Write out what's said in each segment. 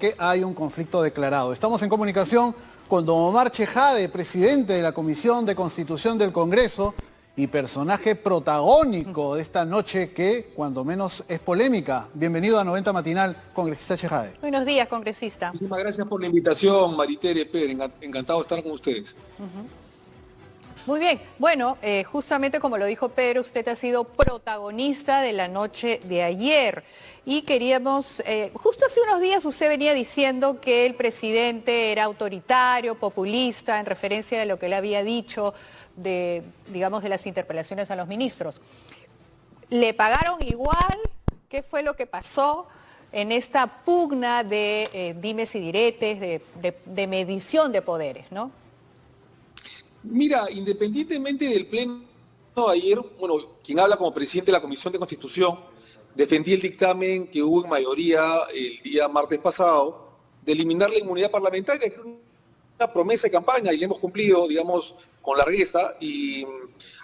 que hay un conflicto declarado. Estamos en comunicación con don Omar Chejade, presidente de la Comisión de Constitución del Congreso y personaje protagónico de esta noche que, cuando menos, es polémica. Bienvenido a 90 Matinal, congresista Chejade. Buenos días, congresista. Muchísimas gracias por la invitación, Maritere Pérez. Encantado de estar con ustedes. Muy bien. Bueno, justamente como lo dijo Pedro, usted ha sido protagonista de la noche de ayer. Y queríamos, justo hace unos días usted venía diciendo que el presidente era autoritario, populista, en referencia de lo que él había dicho de, digamos, de las interpelaciones a los ministros. ¿Le pagaron igual? ¿Qué fue lo que pasó en esta pugna de dimes y diretes, de medición de poderes, ¿no? Mira, independientemente del pleno de ayer, bueno, quien habla como presidente de la Comisión de Constitución, defendí el dictamen que hubo en mayoría el día martes pasado de eliminar la inmunidad parlamentaria, que es una promesa de campaña y la hemos cumplido, digamos, con largueza y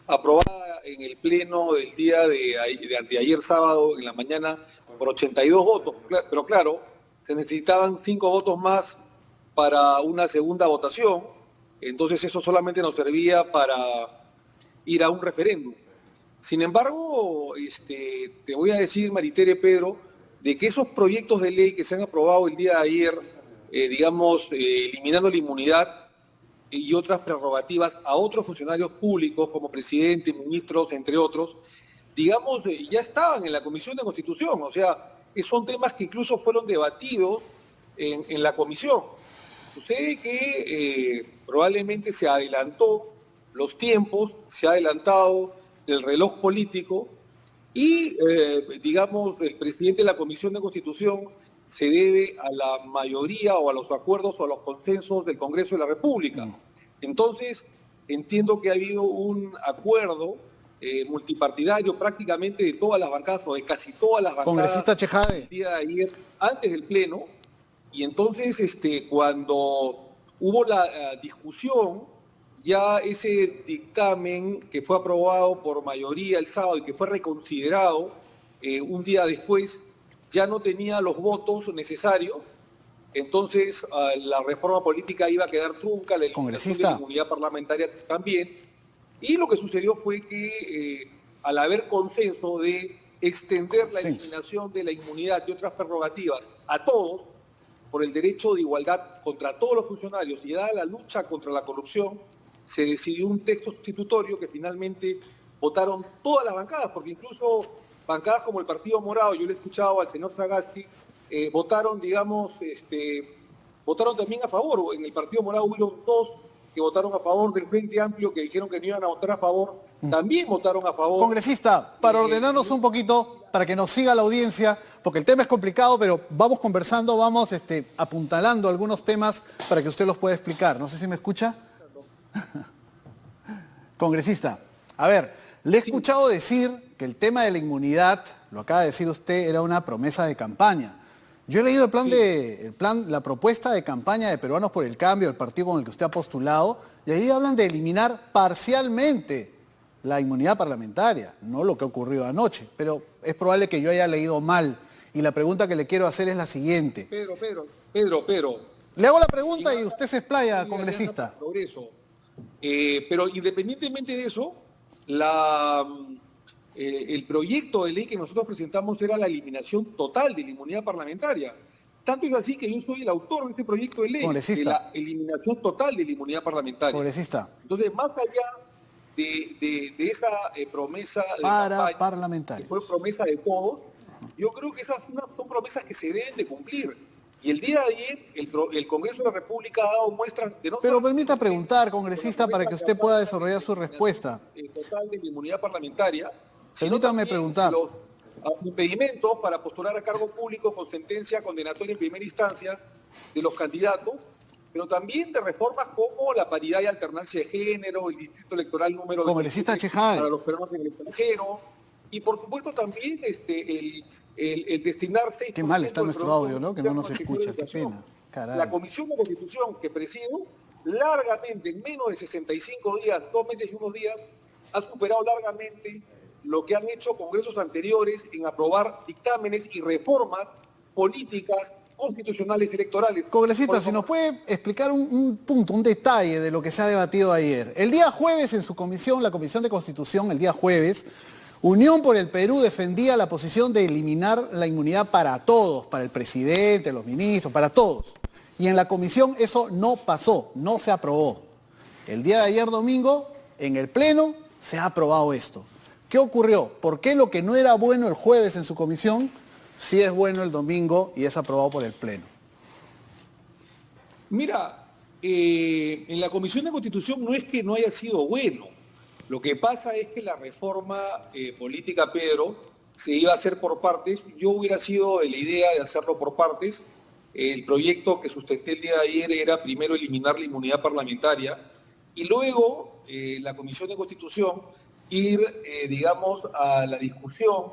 aprobada en el pleno del día de anteayer sábado en la mañana por 82 votos. Pero claro, se necesitaban 5 votos más para una segunda votación. Entonces eso solamente nos servía para ir a un referéndum. Sin embargo, te voy a decir, Maritere Pedro, de que esos proyectos de ley que se han aprobado el día de ayer, eliminando la inmunidad y otras prerrogativas a otros funcionarios públicos como presidente, ministros, entre otros, ya estaban en la Comisión de Constitución. O sea, son temas que incluso fueron debatidos en la comisión. Sucede que probablemente se adelantó los tiempos, se ha adelantado el reloj político y, el presidente de la Comisión de Constitución se debe a la mayoría o a los acuerdos o a los consensos del Congreso de la República. Entonces, entiendo que ha habido un acuerdo multipartidario prácticamente de todas las bancadas o de casi todas las bancadas. Congresista Chejade. El día de ayer, antes del pleno. Y entonces, cuando hubo la discusión, ya ese dictamen que fue aprobado por mayoría el sábado y que fue reconsiderado un día después, ya no tenía los votos necesarios. Entonces, la reforma política iba a quedar trunca, la eliminación de la inmunidad parlamentaria también. Y lo que sucedió fue que, al haber consenso de extender la eliminación de la inmunidad y otras prerrogativas a todos, por el derecho de igualdad contra todos los funcionarios y dada la lucha contra la corrupción, se decidió un texto sustitutorio que finalmente votaron todas las bancadas, porque incluso bancadas como el Partido Morado, yo le he escuchado al señor Sagasti, votaron también a favor. En el Partido Morado hubo 2 que votaron a favor del Frente Amplio, que dijeron que no iban a votar a favor, también votaron a favor. Congresista, para ordenarnos un poquito, para que nos siga la audiencia, porque el tema es complicado, pero vamos conversando, vamos apuntalando algunos temas para que usted los pueda explicar. No sé si me escucha. Congresista, a ver, le he escuchado decir que el tema de la inmunidad, lo acaba de decir usted, era una promesa de campaña. Yo he leído la propuesta de campaña de Peruanos por el Cambio, el partido con el que usted ha postulado, y ahí hablan de eliminar parcialmente la inmunidad parlamentaria, no lo que ha ocurrido anoche, pero es probable que yo haya leído mal. Y la pregunta que le quiero hacer es la siguiente. Pedro. Le hago la pregunta y usted se explaya, congresista. Pero independientemente de eso, el proyecto de ley que nosotros presentamos era la eliminación total de la inmunidad parlamentaria. Tanto es así que yo soy el autor de este proyecto de ley, de la eliminación total de la inmunidad parlamentaria. Congresista. Entonces, más allá de esa promesa de campaña, parlamentaria, que fue promesa de todos, yo creo que esas son promesas que se deben de cumplir. Y el día de ayer, el Congreso de la República ha dado muestras de no... Pero permita preguntar, congresista, para que usted pueda desarrollar su respuesta. Total de la inmunidad parlamentaria. Permítame preguntar. Los impedimentos para postular a cargo público con sentencia condenatoria en primera instancia de los candidatos, pero también de reformas como la paridad y alternancia de género, el distrito electoral número... Congresista Chejade. Para los peruanos en el extranjero, y por supuesto también el destinarse... Qué mal está nuestro audio, ¿no? Que no nos escucha, qué pena. Caray. La Comisión de Constitución que presido, largamente, en menos de 65 días, 2 meses y unos días, ha superado largamente lo que han hecho congresos anteriores en aprobar dictámenes y reformas políticas constitucionales electorales. Congresista, si nos puede explicar un punto, un detalle de lo que se ha debatido ayer. El día jueves en su comisión, la Comisión de Constitución, el día jueves, Unión por el Perú defendía la posición de eliminar la inmunidad para todos, para el presidente, los ministros, para todos. Y en la comisión eso no pasó, no se aprobó. El día de ayer domingo, en el Pleno, se ha aprobado esto. ¿Qué ocurrió? ¿Por qué lo que no era bueno el jueves en su comisión, sí es bueno el domingo y es aprobado por el Pleno? Mira, en la Comisión de Constitución no es que no haya sido bueno. Lo que pasa es que la reforma política, Pedro, se iba a hacer por partes. Yo hubiera sido de la idea de hacerlo por partes. El proyecto que sustenté el día de ayer era primero eliminar la inmunidad parlamentaria y luego la Comisión de Constitución ir, digamos, a la discusión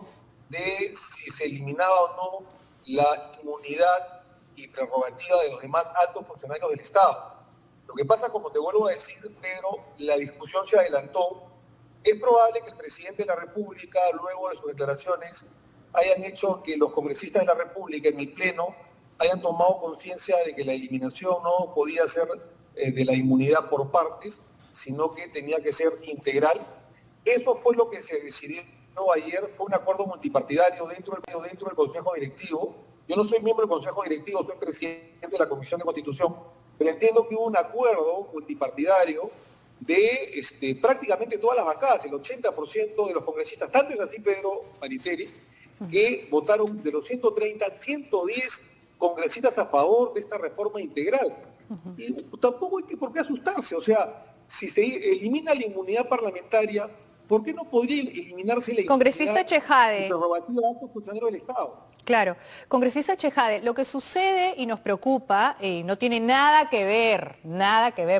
de si se eliminaba o no la inmunidad y prerrogativa de los demás altos funcionarios del Estado. Lo que pasa, como te vuelvo a decir, Pedro, la discusión se adelantó. Es probable que el presidente de la República, luego de sus declaraciones, hayan hecho que los congresistas de la República en el Pleno hayan tomado conciencia de que la eliminación no podía ser de la inmunidad por partes, sino que tenía que ser integral. Eso fue lo que se decidió ayer, fue un acuerdo multipartidario dentro del Consejo Directivo. Yo no soy miembro del Consejo Directivo, soy presidente de la Comisión de Constitución, pero entiendo que hubo un acuerdo multipartidario de prácticamente todas las bancadas, el 80% de los congresistas, tanto es así, Pedro Mariteri, que votaron de los 130, 110 congresistas a favor de esta reforma integral. Y tampoco hay por qué asustarse, o sea, si se elimina la inmunidad parlamentaria, ¿por qué no podría eliminarse la Congresista Chejade. prerrogativa de altos funcionarios del Estado? Claro, congresista Chejade, lo que sucede y nos preocupa, y no tiene nada que ver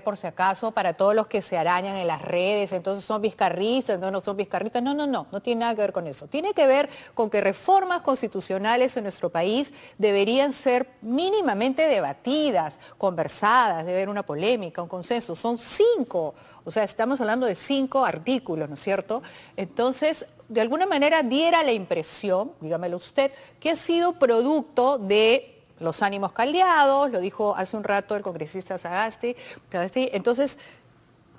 por si acaso para todos los que se arañan en las redes, entonces son vizcarristas, no son vizcarristas, no tiene nada que ver con eso. Tiene que ver con que reformas constitucionales en nuestro país deberían ser mínimamente debatidas, conversadas, debe haber una polémica, un consenso. Son 5, o sea, estamos hablando de 5 artículos, ¿no es cierto? Entonces, de alguna manera diera la impresión, dígamelo usted, que ha sido producto de los ánimos caldeados, lo dijo hace un rato el congresista Sagasti. Entonces,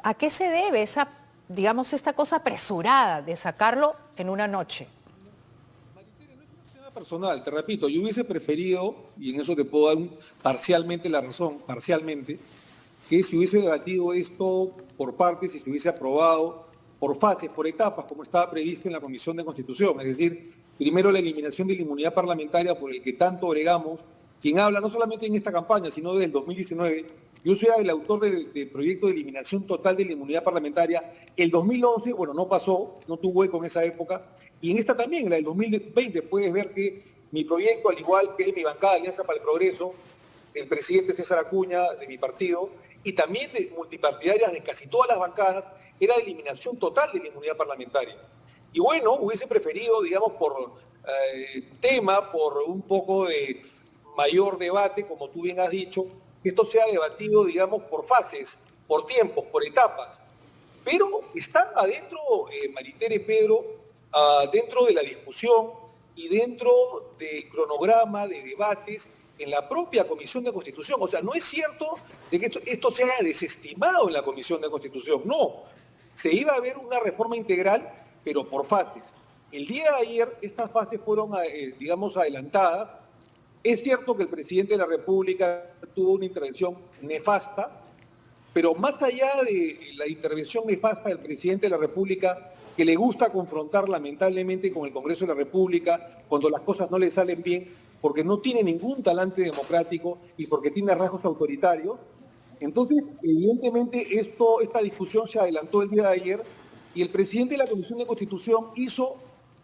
¿a qué se debe esa, digamos, esta cosa apresurada de sacarlo en una noche? Personal, te repito, yo hubiese preferido, y en eso te puedo dar parcialmente la razón, que se hubiese debatido esto por partes y se hubiese aprobado por fases, por etapas, como estaba previsto en la Comisión de Constitución. Es decir, primero la eliminación de la inmunidad parlamentaria por el que tanto bregamos, quien habla no solamente en esta campaña, sino desde el 2019. Yo soy el autor del proyecto de eliminación total de la inmunidad parlamentaria. El 2011, bueno, no pasó, no tuvo eco en esa época. Y en esta también, la del 2020, puedes ver que mi proyecto, al igual que mi bancada Alianza para el Progreso, el presidente César Acuña, de mi partido, y también de multipartidarias de casi todas las bancadas, era la eliminación total de la inmunidad parlamentaria. Y bueno, hubiese preferido, digamos, por tema, por un poco de mayor debate, como tú bien has dicho, que esto sea debatido, digamos, por fases, por tiempos, por etapas. Pero están adentro, Maritere, Pedro, dentro de la discusión y dentro del cronograma de debates en la propia Comisión de Constitución. O sea, no es cierto de que esto se haya desestimado en la Comisión de Constitución, no. Se iba a ver una reforma integral, pero por fases. El día de ayer estas fases fueron, digamos, adelantadas. Es cierto que el presidente de la República tuvo una intervención nefasta, pero más allá de la intervención nefasta del presidente de la República, que le gusta confrontar lamentablemente con el Congreso de la República cuando las cosas no le salen bien, porque no tiene ningún talante democrático y porque tiene rasgos autoritarios. Entonces, evidentemente, esta discusión se adelantó el día de ayer y el presidente de la Comisión de Constitución hizo,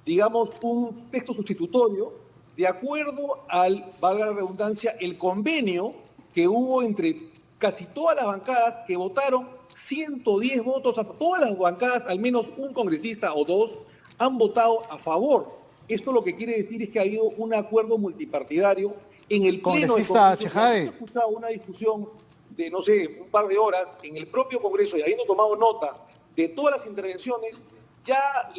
digamos, un texto sustitutorio de acuerdo al, valga la redundancia, el convenio que hubo entre casi todas las bancadas que votaron 110 votos, todas las bancadas, al menos un congresista o dos, han votado a favor. Esto lo que quiere decir es que ha habido un acuerdo multipartidario en el Pleno. Congresista Chejade. He escuchado una discusión de, no sé, un par de horas en el propio Congreso y habiendo tomado nota de todas las intervenciones, ya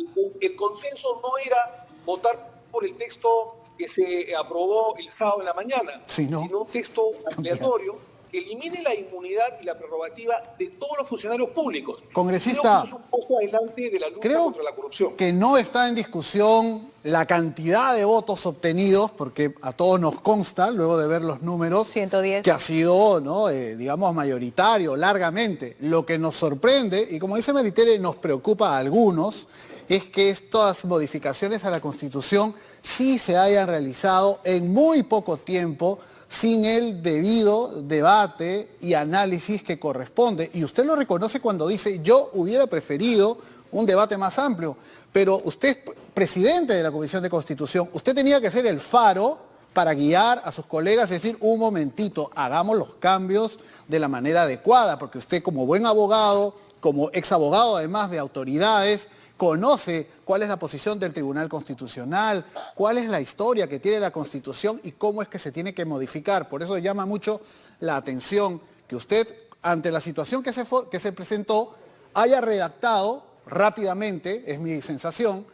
el consenso no era votar por el texto que se aprobó el sábado en la mañana, Sí, ¿no? sino un texto ampliatorio que elimine la inmunidad y la prerrogativa de todos los funcionarios públicos. Congresista, Creo que eso es un poco adelante de la lucha creo contra la corrupción. que no está en discusión la cantidad de votos obtenidos, porque a todos nos consta, luego de ver los números, 110. que ha sido, ¿no? Digamos, mayoritario, largamente. Lo que nos sorprende, y como dice Maritere, nos preocupa a algunos, es que estas modificaciones a la Constitución sí se hayan realizado en muy poco tiempo, sin el debido debate y análisis que corresponde. Y usted lo reconoce cuando dice, yo hubiera preferido un debate más amplio, pero usted es presidente de la Comisión de Constitución, usted tenía que ser el faro para guiar a sus colegas y decir, un momentito, hagamos los cambios de la manera adecuada, porque usted como buen abogado, como ex abogado además de autoridades, conoce cuál es la posición del Tribunal Constitucional, cuál es la historia que tiene la Constitución y cómo es que se tiene que modificar. Por eso llama mucho la atención que usted, ante la situación que se presentó, haya redactado rápidamente, es mi sensación,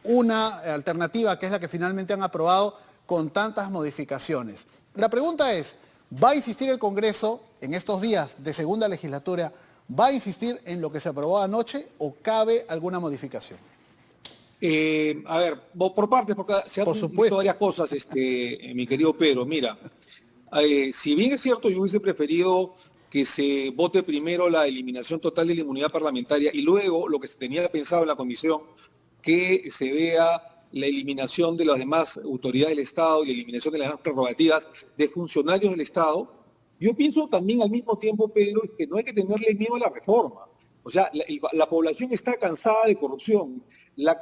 una alternativa que es la que finalmente han aprobado con tantas modificaciones. La pregunta es, ¿va a insistir el Congreso en estos días de segunda legislatura? ¿Va a insistir en lo que se aprobó anoche o cabe alguna modificación? A ver, por partes, porque se han visto varias cosas, mi querido Pedro. Mira, si bien es cierto, yo hubiese preferido que se vote primero la eliminación total de la inmunidad parlamentaria y luego lo que se tenía pensado en la comisión, que se vea la eliminación de las demás autoridades del Estado y la eliminación de las demás prerrogativas de funcionarios del Estado. Yo pienso también al mismo tiempo, Pedro, es que no hay que tenerle miedo a la reforma. O sea, la población está cansada de corrupción. La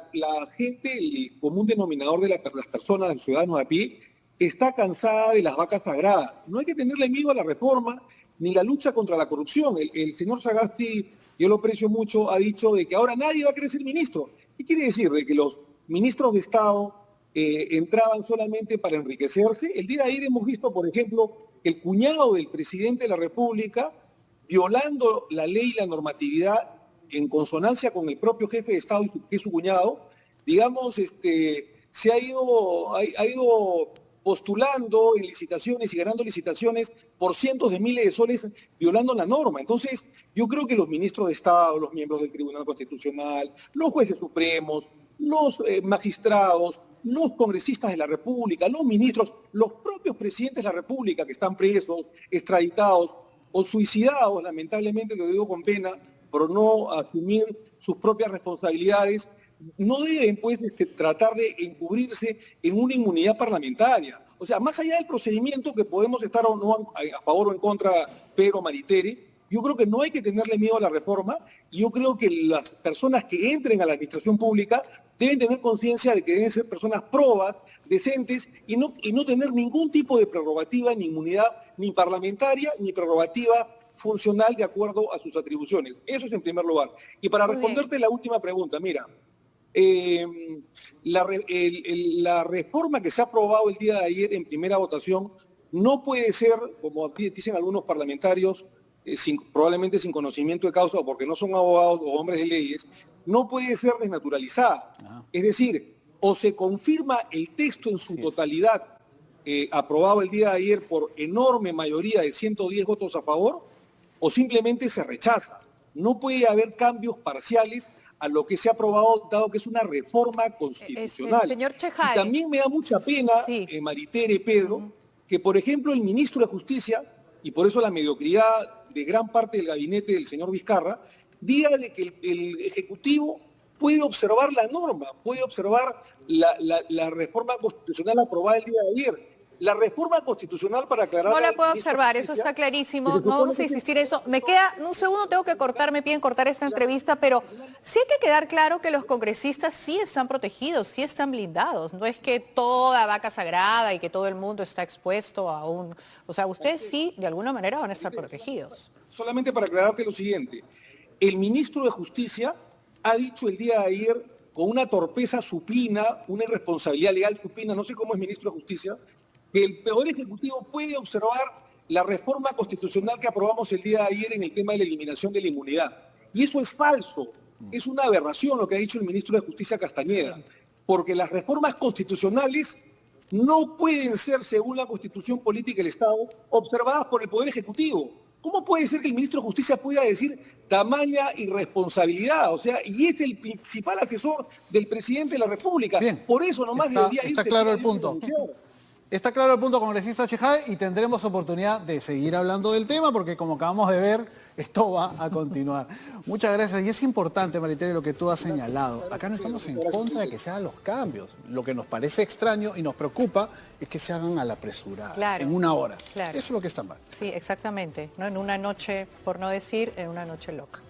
gente, el común denominador de las personas, de los ciudadanos a pie, está cansada de las vacas sagradas. No hay que tenerle miedo a la reforma ni la lucha contra la corrupción. El señor Sagasti, yo lo aprecio mucho, ha dicho de que ahora nadie va a querer ser ministro. ¿Qué quiere decir? De que los ministros de Estado entraban solamente para enriquecerse. El día de ayer hemos visto, por ejemplo, el cuñado del presidente de la República, violando la ley y la normatividad en consonancia con el propio jefe de Estado, que es su cuñado, digamos, se ha ido postulando en licitaciones y ganando licitaciones por cientos de miles de soles, violando la norma. Entonces, yo creo que los ministros de Estado, los miembros del Tribunal Constitucional, los jueces supremos, los magistrados, los congresistas de la República, los ministros, los propios presidentes de la República que están presos, extraditados o suicidados, lamentablemente lo digo con pena, por no asumir sus propias responsabilidades, no deben pues tratar de encubrirse en una inmunidad parlamentaria. O sea, más allá del procedimiento que podemos estar o no a favor o en contra, Pedro Maritere, yo creo que no hay que tenerle miedo a la reforma y yo creo que las personas que entren a la administración pública deben tener conciencia de que deben ser personas probas, decentes y no tener ningún tipo de prerrogativa ni inmunidad ni parlamentaria ni prerrogativa funcional de acuerdo a sus atribuciones. Eso es en primer lugar. Y para responderte la última pregunta, mira, la reforma que se ha aprobado el día de ayer en primera votación no puede ser, como dicen algunos parlamentarios, probablemente sin conocimiento de causa o porque no son abogados o hombres de leyes, no puede ser desnaturalizada. Es decir, o se confirma el texto en su totalidad aprobado el día de ayer por enorme mayoría de 110 votos a favor, o simplemente se rechaza. No puede haber cambios parciales a lo que se ha aprobado, dado que es una reforma constitucional. Señor Chejay, y también me da mucha pena, Maritere, Pedro, que por ejemplo el ministro de Justicia, y por eso la mediocridad de gran parte del gabinete del señor Vizcarra, diga de que el Ejecutivo puede observar la norma, puede observar la reforma constitucional aprobada el día de ayer. La reforma constitucional, para aclarar... No la puedo observar, eso está clarísimo, no vamos a insistir en eso. Me queda un segundo, tengo que cortarme, piden cortar esta entrevista, pero sí hay que quedar claro que los congresistas sí están protegidos, sí están blindados. No es que toda vaca sagrada y que todo el mundo está expuesto a un... O sea, ustedes sí, de alguna manera, van a estar protegidos. Solamente para aclararte lo siguiente, el ministro de Justicia ha dicho el día de ayer, con una torpeza supina, una irresponsabilidad legal supina, no sé cómo es ministro de Justicia, que el Poder Ejecutivo puede observar la reforma constitucional que aprobamos el día de ayer en el tema de la eliminación de la inmunidad. Y eso es falso, es una aberración lo que ha dicho el ministro de Justicia Castañeda. porque las reformas constitucionales no pueden ser, según la Constitución Política del Estado, observadas por el Poder Ejecutivo. ¿Cómo puede ser que el ministro de Justicia pueda decir tamaña irresponsabilidad? O sea, y es el principal asesor del presidente de la República. Bien. Por eso nomás debería irse. Está claro el punto. Está claro el punto, congresista Chejade, y tendremos oportunidad de seguir hablando del tema porque, como acabamos de ver, esto va a continuar. Muchas gracias. Y es importante, Maritere, lo que tú has señalado. Acá no estamos en contra de que se hagan los cambios. Lo que nos parece extraño y nos preocupa es que se hagan a la apresurada, Claro. en una hora. Claro. Eso es lo que está mal. Sí, exactamente. ¿No? En una noche, por no decir, en una noche loca.